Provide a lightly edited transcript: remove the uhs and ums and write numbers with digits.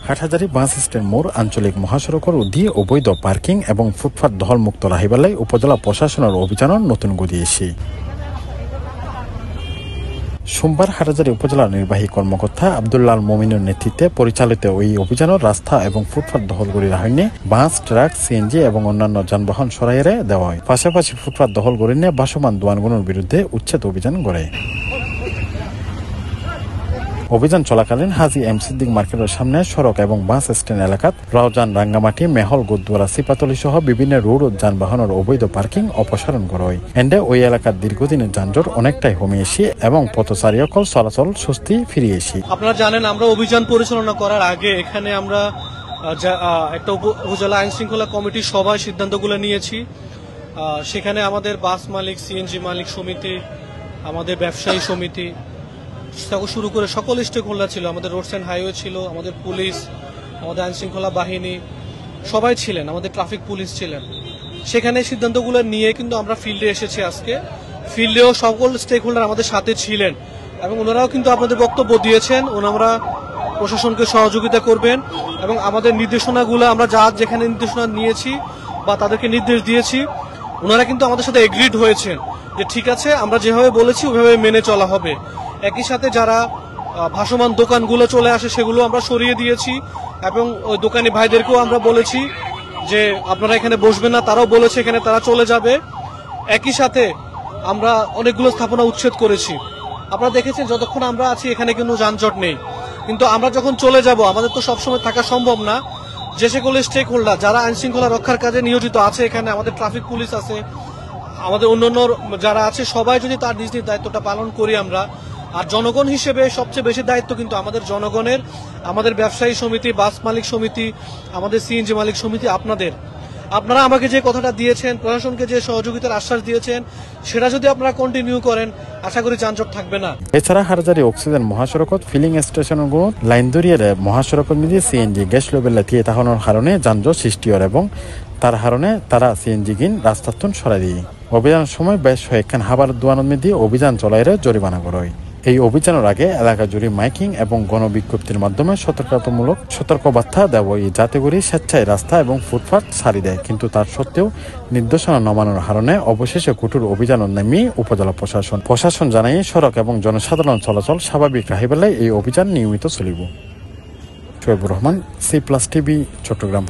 Hathazari bus stand মোড় আঞ্চলিক মহাসড়কের উদ্ধি অবৈধ পার্কিং এবং ফুটপাত দখলমুক্ত রাখিবালাই উপজেলা প্রশাসনের অভিযানের নতুন গতি এসে সোমবার হাটহাজারী উপজেলার নির্বাহী কর্মকর্তা আব্দুল্লাহ মমিনের নেতৃত্বে পরিচালিত ওই অভিযানের রাস্তা এবং ফুটপাত দখলগুলি রাখনে বাস, ট্রাক, সিএনজি এবং অন্যান্য যানবাহন সরাইয়ে দেওয়া হয়। পাশাপাশি ফুটপাত দখলগুলি নিয়ে ভাসমান দোকানগুলোর বিরুদ্ধে উচ্ছেদ অভিযান করে। অভিযান চলাকালীন হাজি এম সিদ্দিক মার্কেটের সামনে সড়ক এবং বাস স্ট্যান্ড এলাকাত রাউজান, রাঙ্গামাটি, মেহল, গুদ্দুয়ারা, সিপাতলি সহ বিভিন্ন রোড ও যানবাহনের অবৈধ পার্কিং অপসারণ করা হয়। এন্ডে ওই এলাকার দীর্ঘদিনের যানজট অনেকটাই কমিয়েছে এবং পথচারীসকল চলাচল স্বস্তি ফিরিয়েছে। আপনারা জানেন, আমরা অভিযান পরিচালনা করার আগে এখানে আমরা একটা উপজেলা আইন শৃঙ্খলা কমিটির সভায় সিদ্ধান্তগুলো নিয়েছি। সেখানে আমাদের বাস মালিক, সিএনজি মালিক সমিতি, আমাদের ব্যবসায়ী সমিতি শুরু করে সকল স্টেক হোল্ডার ছিল। আমাদের রোডস অ্যান্ড হাইওয়ে ছিল, আমাদের পুলিশ, আমাদের আইন শৃঙ্খলা বাহিনী সবাই ছিলেন, আমাদের ট্রাফিক পুলিশ ছিলেন। সেখানে সিদ্ধান্তগুলো নিয়ে কিন্তু আমরা ফিল্ডে এসেছি। আজকে ফিল্ডেও সকল স্টেক হোল্ডার আমাদের সাথে ছিলেন এবং ওনারাও কিন্তু আপনাদের বক্তব্য দিয়েছেন। ওনারা প্রশাসনকে সহযোগিতা করবেন এবং আমাদের নির্দেশনাগুলো আমরা যেখানে নির্দেশনা নিয়েছি বা তাদেরকে নির্দেশ দিয়েছি, ওনারা কিন্তু আমাদের সাথে এগ্রিড হয়েছেন যে ঠিক আছে, আমরা যেভাবে বলেছি ওইভাবে মেনে চলা হবে। একই সাথে যারা ভাসমান দোকানগুলো চলে আসে সেগুলো আমরা সরিয়ে দিয়েছি এবং ওই দোকানি ভাইদেরকেও আমরা বলেছি যে আপনারা এখানে বসবেন না, তারাও বলেছে এখানে তারা চলে যাবে। একই সাথে আমরা অনেকগুলো স্থাপনা উচ্ছেদ করেছি। আপনারা দেখেছেন যতক্ষণ আমরা আছি এখানে কোনো যানজট নেই, কিন্তু আমরা যখন চলে যাব আমাদের তো সবসময় থাকা সম্ভব না। যে সকল স্টেক হোল্ডার যারা আইন শৃঙ্খলা রক্ষার কাজে নিয়োজিত আছে, এখানে আমাদের ট্রাফিক পুলিশ আছে, আমাদের অন্যান্য যারা আছে, সবাই যদি তার নিজ নিজ দায়িত্বটা পালন করি আমরা। আর জনগণ হিসেবে সবচেয়ে বেশি দায়িত্ব কিন্তু আমাদের জনগণের, আমাদের ব্যবসায়ী সমিতি, বাস মালিক সমিতি, আমাদের সিএনজি মালিক সমিতি, আপনারা আমাকে যে কথাটা দিয়েছেন, প্রশাসনকে যে সহযোগিতার আশ্বাস দিয়েছেন, সেটা যদি আপনারা কন্টিনিউ করেন, আশা করি যানজট থাকবে না। এছাড়া হাটহাজারী অক্সিজেন মহাসড়কত ফিলিং স্টেশনগুলো লাইন ধরিয়ে মহাসড়কের মধ্যে সিএনজি গ্যাস লেভেল দিয়ে তাহানোর কারণে যানজট সৃষ্টি হয় এবং তার কারণে তারা সিএনজি কিন রাস্তাতন সরাই দিয়ে অভিযানের সময় বেশ কয়েকখান হাবার দোয়ানোর মধ্যে অভিযান চলাইরে জরিমানা করা হয়। এই অভিযানের আগে এলাকা জুড়ে মাইকিং এবং গণবিজ্ঞপ্তির মাধ্যমে সতর্কবার্তা দেওয়া হয় যাতে করে স্বেচ্ছায় রাস্তা এবং ফুটপাত সারি দেয়, কিন্তু তার সত্ত্বেও নির্দেশনা ন মানার কারণে অবশেষে কঠোর অভিযানের নামিয়ে উপজেলা প্রশাসন জানাই সড়ক এবং জনসাধারণ চলাচল স্বাভাবিক রাখিবেলায় এই অভিযান নিয়মিত চলিব। Shoebur Rahman, C+ TV, Chittagong.